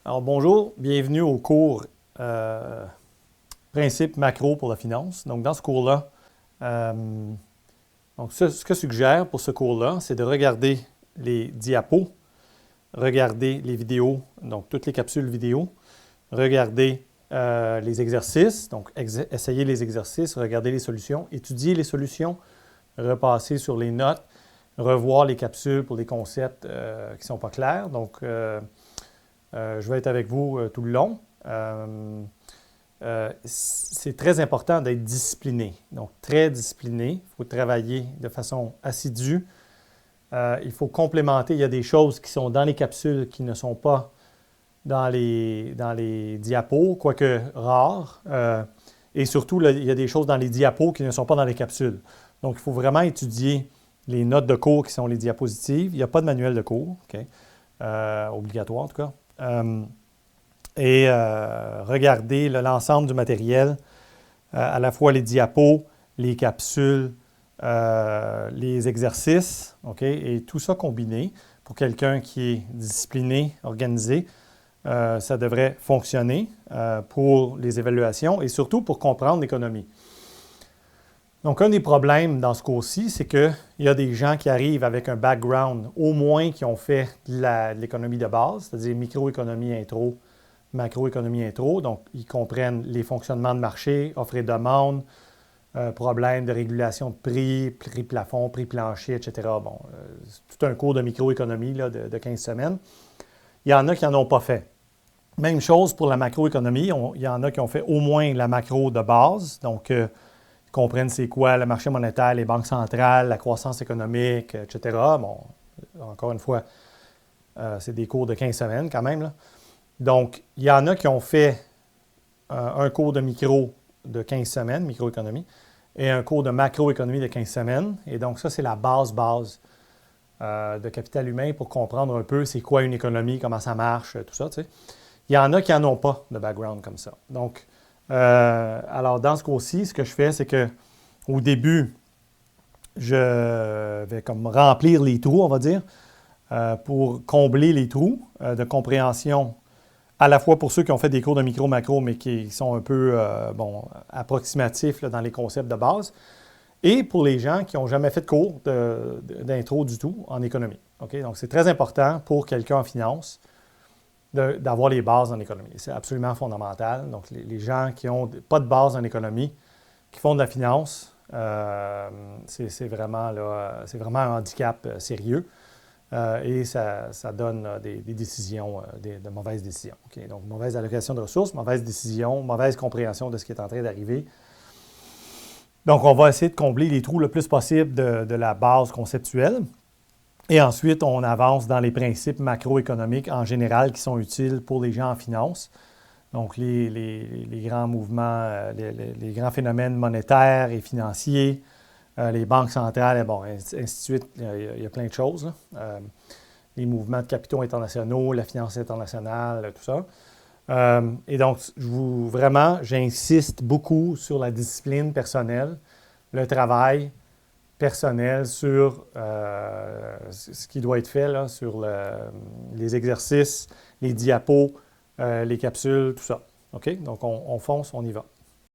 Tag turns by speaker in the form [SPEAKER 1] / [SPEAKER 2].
[SPEAKER 1] Alors bonjour, bienvenue au cours euh, Principes macro pour la finance. Donc dans ce cours-là, euh, ce que je suggère pour ce cours-là, c'est de regarder les diapos, regarder les vidéos, donc toutes les capsules vidéo, regarder les exercices, donc essayer les exercices, regarder les solutions, étudier les solutions, repasser sur les notes, revoir les capsules pour les concepts qui ne sont pas clairs. Donc, je vais être avec vous tout le long. C'est très important d'être discipliné. Donc, très discipliné. Il faut travailler de façon assidue. Il faut complémenter. Il y a des choses qui sont dans les capsules qui ne sont pas dans les diapos, quoique rares. Et surtout, là, il y a des choses dans les diapos qui ne sont pas dans les capsules. Donc, il faut vraiment étudier les notes de cours qui sont les diapositives. Il n'y a pas de manuel de cours, OK? Obligatoire en tout cas. Regarder l'ensemble du matériel, à la fois les diapos, les capsules, les exercices, OK? Et tout ça combiné pour quelqu'un qui est discipliné, organisé, ça devrait fonctionner pour les évaluations et surtout pour comprendre l'économie. Donc, un des problèmes dans ce cours-ci, c'est qu'il y a des gens qui arrivent avec un background, au moins qui ont fait de l'économie de base, c'est-à-dire microéconomie intro, macroéconomie intro. Donc, ils comprennent les fonctionnements de marché, offre et demande, problèmes de régulation de prix, prix plafond, prix plancher, etc. Bon, c'est tout un cours de microéconomie là, de 15 semaines. Il y en a qui n'en ont pas fait. Même chose pour la macroéconomie. Il y en a qui ont fait au moins la macro de base. Donc, ils comprennent c'est quoi le marché monétaire, les banques centrales, la croissance économique, etc. Bon, encore une fois, c'est des cours de 15 semaines quand même, là. Donc, il y en a qui ont fait un cours de micro de 15 semaines, microéconomie, et un cours de macroéconomie de 15 semaines. Et donc, ça, c'est la base de capital humain pour comprendre un peu c'est quoi une économie, comment ça marche, tout ça, tu sais. Il y en a qui n'en ont pas de background comme ça. Donc, alors, dans ce cours-ci, ce que je fais, c'est que au début, je vais comme remplir les trous, on va dire, pour combler les trous de compréhension, à la fois pour ceux qui ont fait des cours de micro-macro, mais qui sont un peu approximatifs là, dans les concepts de base, et pour les gens qui n'ont jamais fait de cours d'intro du tout en économie. Okay? Donc, c'est très important pour quelqu'un en finance d'avoir les bases en économie. C'est absolument fondamental. Donc, les gens qui n'ont pas de base en économie, qui font de la finance, c'est vraiment un handicap sérieux. Et ça donne des décisions, de mauvaises décisions. Okay? Donc, mauvaise allocation de ressources, mauvaise décision, mauvaise compréhension de ce qui est en train d'arriver. Donc, on va essayer de combler les trous le plus possible de la base conceptuelle. Et ensuite, on avance dans les principes macroéconomiques en général qui sont utiles pour les gens en finance. Donc, les grands mouvements, les grands phénomènes monétaires et financiers, les banques centrales, et bon, ainsi de suite, il y a plein de choses. Les mouvements de capitaux internationaux, la finance internationale, tout ça. Et donc, vraiment, j'insiste beaucoup sur la discipline personnelle, le travail personnel sur ce qui doit être fait, là, sur les exercices, les diapos, les capsules, tout ça. OK? Donc, on fonce, on y va.